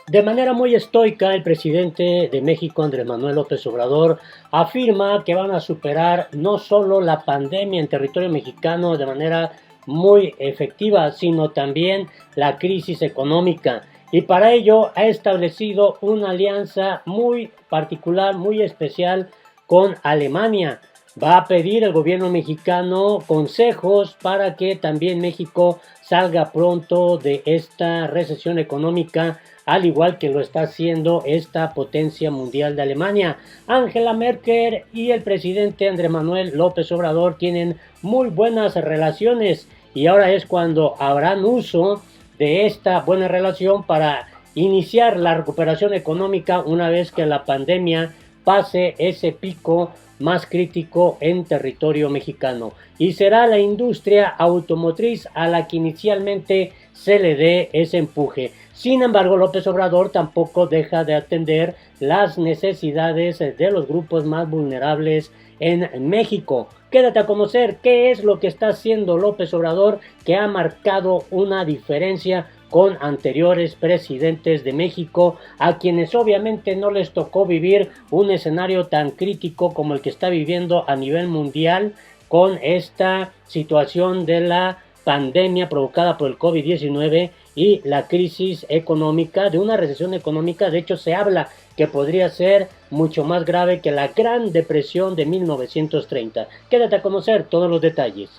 De manera muy estoica, el presidente de México, Andrés Manuel López Obrador, afirma que van a superar no solo la pandemia en territorio mexicano de manera muy efectiva, sino también la crisis económica. Y para ello ha establecido una alianza muy particular, muy especial con Alemania. Va a pedir al gobierno mexicano consejos para que también México salga pronto de esta recesión económica, al igual que lo está haciendo esta potencia mundial de Alemania. Angela Merkel y el presidente Andrés Manuel López Obrador tienen muy buenas relaciones y ahora es cuando harán uso de esta buena relación para iniciar la recuperación económica una vez que la pandemia pase ese pico más crítico en territorio mexicano, y será la industria automotriz a la que inicialmente se le dé ese empuje. Sin embargo, López Obrador tampoco deja de atender las necesidades de los grupos más vulnerables en México. Quédate a conocer qué es lo que está haciendo López Obrador, que ha marcado una diferencia con anteriores presidentes de México, a quienes obviamente no les tocó vivir un escenario tan crítico como el que está viviendo a nivel mundial con esta situación de la pandemia provocada por el COVID-19 y la crisis económica, de una recesión económica. De hecho, se habla que podría ser mucho más grave que la Gran Depresión de 1930. Quédate a conocer todos los detalles.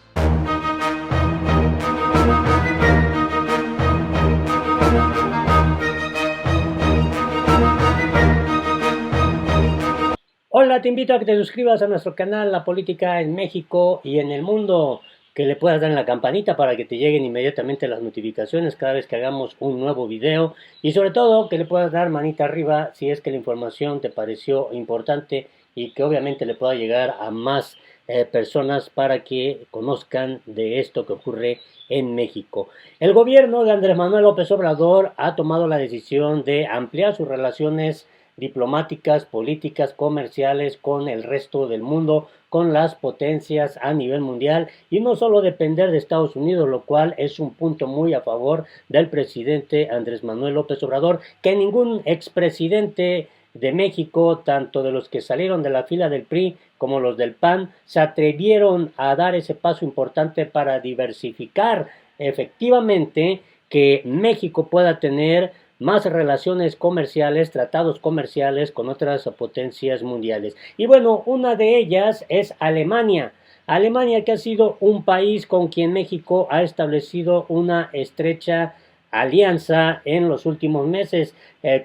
Hola, te invito a que te suscribas a nuestro canal La Política en México y en el Mundo, que le puedas dar en la campanita para que te lleguen inmediatamente las notificaciones cada vez que hagamos un nuevo video, y sobre todo que le puedas dar manita arriba si es que la información te pareció importante y que obviamente le pueda llegar a más personas para que conozcan de esto que ocurre en México. El gobierno de Andrés Manuel López Obrador ha tomado la decisión de ampliar sus relaciones diplomáticas, políticas, comerciales con el resto del mundo, con las potencias a nivel mundial, y no solo depender de Estados Unidos, lo cual es un punto muy a favor del presidente Andrés Manuel López Obrador, que ningún expresidente de México, tanto de los que salieron de la fila del PRI como los del PAN, se atrevieron a dar ese paso importante para diversificar efectivamente que México pueda tener más relaciones comerciales, tratados comerciales con otras potencias mundiales. Y bueno, una de ellas es Alemania. Alemania, que ha sido un país con quien México ha establecido una estrecha alianza en los últimos meses.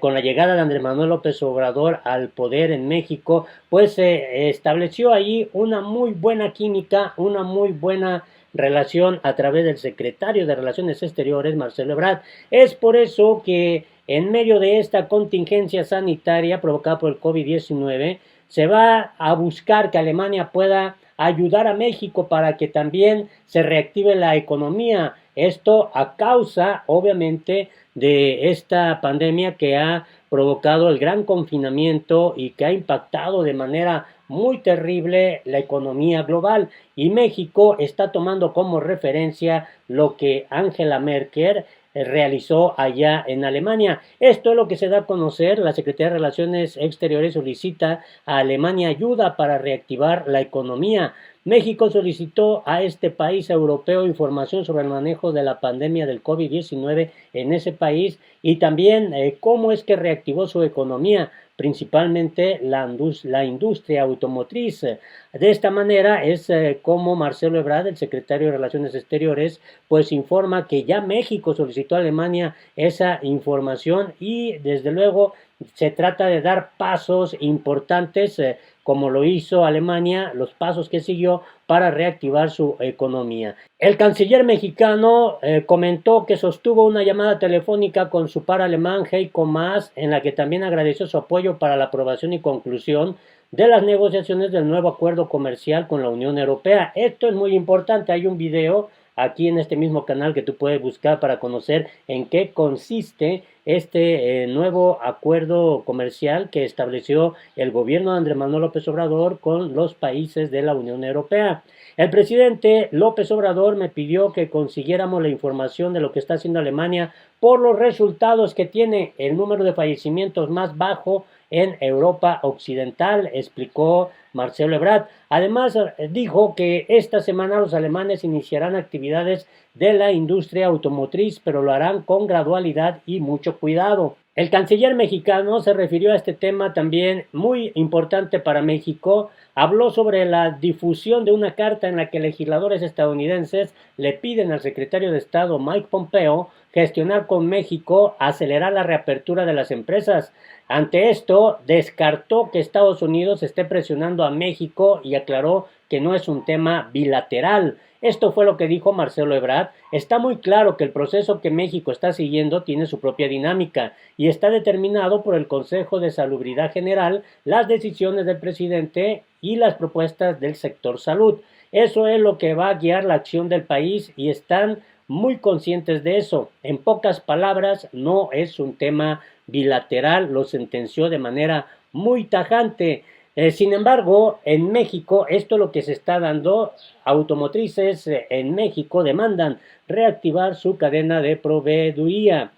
Con la llegada de Andrés Manuel López Obrador al poder en México, pues se estableció ahí una muy buena química, una muy buena relación a través del secretario de Relaciones Exteriores, Marcelo Ebrard. Es por eso que en medio de esta contingencia sanitaria provocada por el COVID-19, se va a buscar que Alemania pueda ayudar a México para que también se reactive la economía. Esto a causa, obviamente, de esta pandemia que ha provocado el gran confinamiento y que ha impactado de manera muy terrible la economía global. Y México está tomando como referencia lo que Angela Merkel realizó allá en Alemania. Esto es lo que se da a conocer. La Secretaría de Relaciones Exteriores solicita a Alemania ayuda para reactivar la economía. México solicitó a este país europeo información sobre el manejo de la pandemia del COVID-19 en ese país, y también cómo es que reactivó su economía, principalmente la industria automotriz. De esta manera es como Marcelo Ebrard, el secretario de Relaciones Exteriores, pues informa que ya México solicitó a Alemania esa información, y desde luego se trata de dar pasos importantes, como lo hizo Alemania, los pasos que siguió para reactivar su economía. El canciller mexicano comentó que sostuvo una llamada telefónica con su par alemán Heiko Maas, en la que también agradeció su apoyo para la aprobación y conclusión de las negociaciones del nuevo acuerdo comercial con la Unión Europea. Esto es muy importante. Hay un video aquí en este mismo canal que tú puedes buscar para conocer en qué consiste este nuevo acuerdo comercial que estableció el gobierno de Andrés Manuel López Obrador con los países de la Unión Europea. El presidente López Obrador me pidió que consiguiéramos la información de lo que está haciendo Alemania por los resultados que tiene el número de fallecimientos más bajo en Europa Occidental, explicó Marcelo Ebrard. Además, dijo que esta semana los alemanes iniciarán actividades de la industria automotriz, pero lo harán con gradualidad y mucho cuidado. El canciller mexicano se refirió a este tema también muy importante para México. Habló sobre la difusión de una carta en la que legisladores estadounidenses le piden al secretario de Estado Mike Pompeo gestionar con México, acelerar la reapertura de las empresas. Ante esto, descartó que Estados Unidos esté presionando a México y aclaró que no es un tema bilateral. Esto fue lo que dijo Marcelo Ebrard. Está muy claro que el proceso que México está siguiendo tiene su propia dinámica y está determinado por el Consejo de Salubridad General, las decisiones del presidente y las propuestas del sector salud. Eso es lo que va a guiar la acción del país y están muy conscientes de eso. En pocas palabras, no es un tema bilateral, lo sentenció de manera muy tajante. Sin embargo, en México, esto es lo que se está dando. Automotrices en México demandan reactivar su cadena de proveeduría.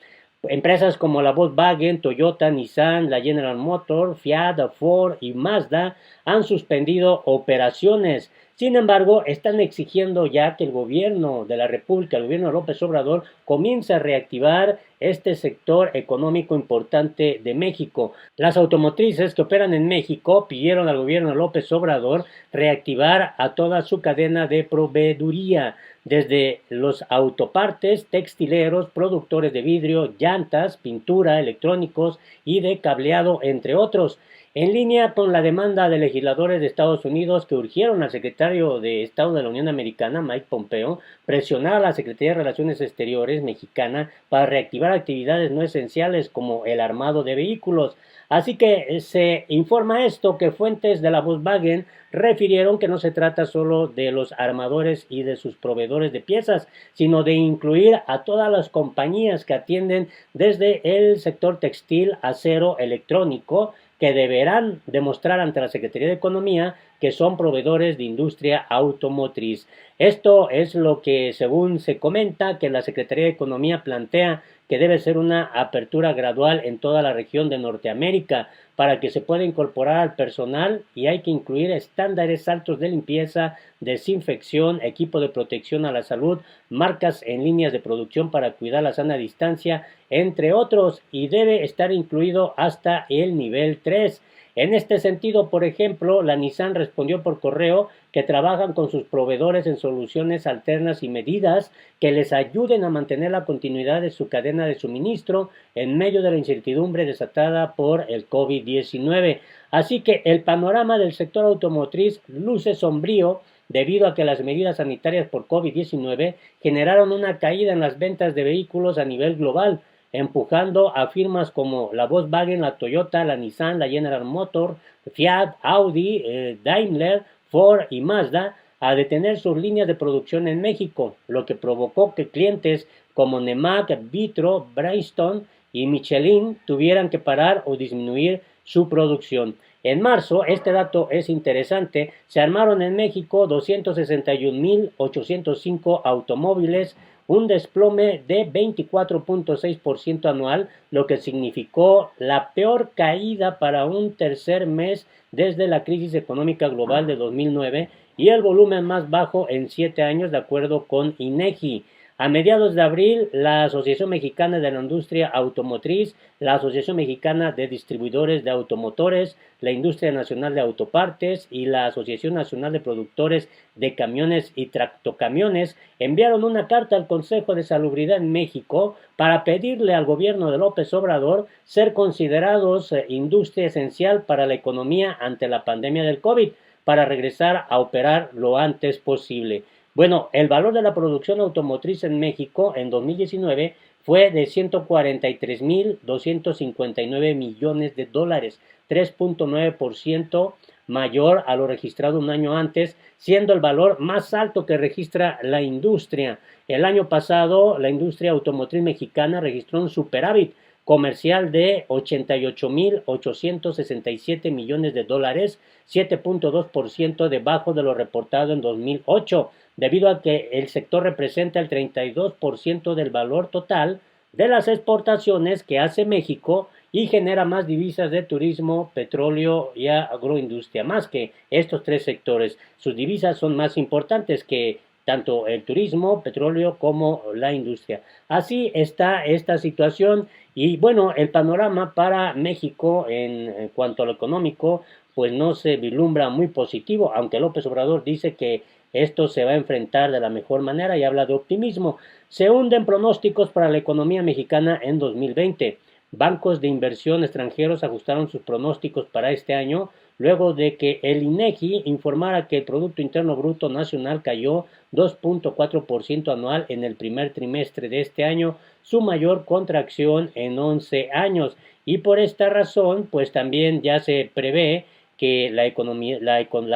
Empresas como la Volkswagen, Toyota, Nissan, la General Motors, Fiat, Ford y Mazda han suspendido operaciones. Sin embargo, están exigiendo ya que el gobierno de la República, el gobierno de López Obrador, comience a reactivar este sector económico importante de México. Las automotrices que operan en México pidieron al gobierno de López Obrador reactivar a toda su cadena de proveeduría, desde los autopartes, textileros, productores de vidrio, llantas, pintura, electrónicos y de cableado, entre otros. En línea con la demanda de legisladores de Estados Unidos que urgieron al secretario de Estado de la Unión Americana, Mike Pompeo, presionar a la Secretaría de Relaciones Exteriores mexicana para reactivar actividades no esenciales como el armado de vehículos. Así que se informa esto que fuentes de la Volkswagen refirieron que no se trata solo de los armadores y de sus proveedores de piezas, sino de incluir a todas las compañías que atienden desde el sector textil, acero, electrónico, que deberán demostrar ante la Secretaría de Economía que son proveedores de industria automotriz. Esto es lo que, según se comenta, que la Secretaría de Economía plantea que debe ser una apertura gradual en toda la región de Norteamérica para que se pueda incorporar al personal, y hay que incluir estándares altos de limpieza, desinfección, equipo de protección a la salud, marcas en líneas de producción para cuidar la sana distancia, entre otros, y debe estar incluido hasta el nivel 3. En este sentido, por ejemplo, la Nissan respondió por correo que trabajan con sus proveedores en soluciones alternas y medidas que les ayuden a mantener la continuidad de su cadena de suministro en medio de la incertidumbre desatada por el COVID-19. Así que el panorama del sector automotriz luce sombrío debido a que las medidas sanitarias por COVID-19 generaron una caída en las ventas de vehículos a nivel global, empujando a firmas como la Volkswagen, la Toyota, la Nissan, la General Motors, Fiat, Audi, Daimler, Ford y Mazda a detener sus líneas de producción en México, lo que provocó que clientes como Nemak, Vitro, Bridgestone y Michelin tuvieran que parar o disminuir su producción. En marzo, este dato es interesante, se armaron en México 261.805 automóviles, un desplome de 24.6% anual, lo que significó la peor caída para un tercer mes desde la crisis económica global de 2009 y el volumen más bajo en 7 años, de acuerdo con INEGI. A mediados de abril, la Asociación Mexicana de la Industria Automotriz, la Asociación Mexicana de Distribuidores de Automotores, la Industria Nacional de Autopartes y la Asociación Nacional de Productores de Camiones y Tractocamiones enviaron una carta al Consejo de Salubridad en México para pedirle al gobierno de López Obrador ser considerados industria esencial para la economía ante la pandemia del COVID, para regresar a operar lo antes posible. Bueno, el valor de la producción automotriz en México en 2019 fue de 143.259 millones de dólares, 3.9% mayor a lo registrado un año antes, siendo el valor más alto que registra la industria. El año pasado, la industria automotriz mexicana registró un superávit comercial de 88.867 millones de dólares, 7.2% debajo de lo reportado en 2008, debido a que el sector representa el 32% del valor total de las exportaciones que hace México y genera más divisas de turismo, petróleo y agroindustria, más que estos tres sectores. Sus divisas son más importantes que tanto el turismo, petróleo como la industria. Así está esta situación y bueno, el panorama para México en cuanto a lo económico pues no se vislumbra muy positivo, aunque López Obrador dice que esto se va a enfrentar de la mejor manera y habla de optimismo. Se hunden pronósticos para la economía mexicana en 2020. Bancos de inversión extranjeros ajustaron sus pronósticos para este año luego de que el INEGI informara que el Producto Interno Bruto Nacional cayó 2.4% anual en el primer trimestre de este año, su mayor contracción en 11 años. Y por esta razón, pues también ya se prevé que la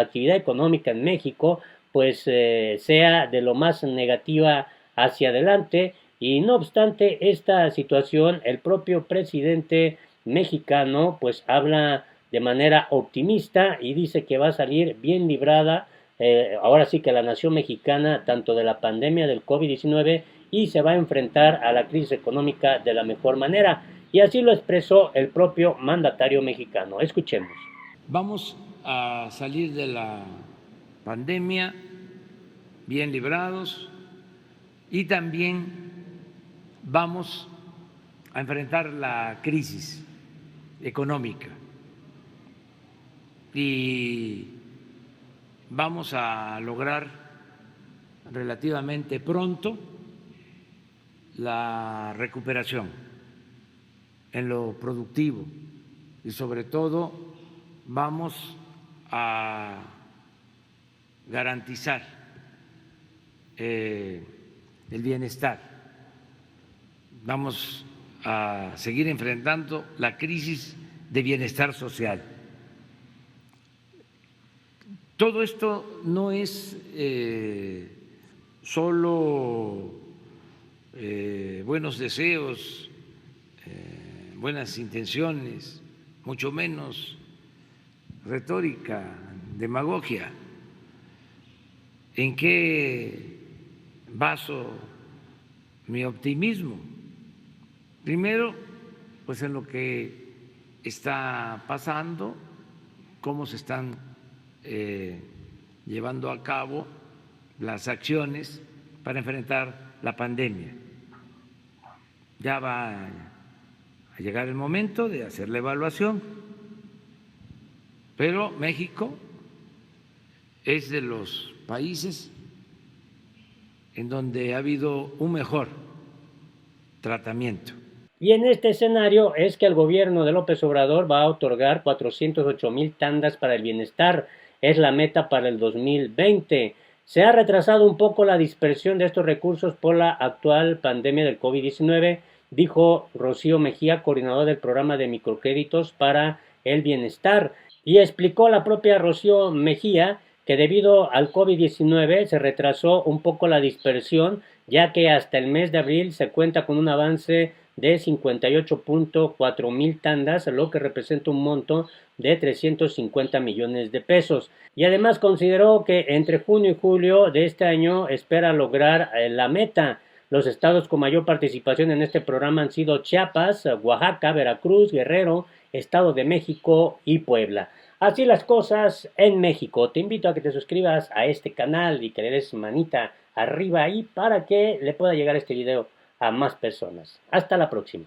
actividad económica en México pues sea de lo más negativa hacia adelante y no obstante esta situación el propio presidente mexicano pues habla de manera optimista y dice que va a salir bien librada ahora sí que la nación mexicana tanto de la pandemia del COVID-19 y se va a enfrentar a la crisis económica de la mejor manera y así lo expresó el propio mandatario mexicano. Escuchemos. Vamos a salir de la pandemia bien librados y también vamos a enfrentar la crisis económica y vamos a lograr relativamente pronto la recuperación en lo productivo y sobre todo vamos a garantizar el bienestar. Vamos a seguir enfrentando la crisis de bienestar social. Todo esto no es solo buenos deseos, buenas intenciones, mucho menos retórica, demagogia. ¿En qué baso mi optimismo? Primero, pues en lo que está pasando, cómo se están llevando a cabo las acciones para enfrentar la pandemia. Ya va a llegar el momento de hacer la evaluación, pero México es de los países en donde ha habido un mejor tratamiento. Y en este escenario es que el gobierno de López Obrador va a otorgar 408,000 tandas para el bienestar. Es la meta para el 2020. Se ha retrasado un poco la dispersión de estos recursos por la actual pandemia del COVID-19, dijo Rocío Mejía, coordinadora del programa de microcréditos para el bienestar. Y explicó la propia Rocío Mejía que debido al COVID-19 se retrasó un poco la dispersión, ya que hasta el mes de abril se cuenta con un avance de 58.4 mil tandas, lo que representa un monto de 350 millones de pesos. Y además consideró que entre junio y julio de este año espera lograr la meta. Los estados con mayor participación en este programa han sido Chiapas, Oaxaca, Veracruz, Guerrero, Estado de México y Puebla. Así las cosas en México. Te invito a que te suscribas a este canal y que le des manita arriba ahí para que le pueda llegar este video a más personas. Hasta la próxima.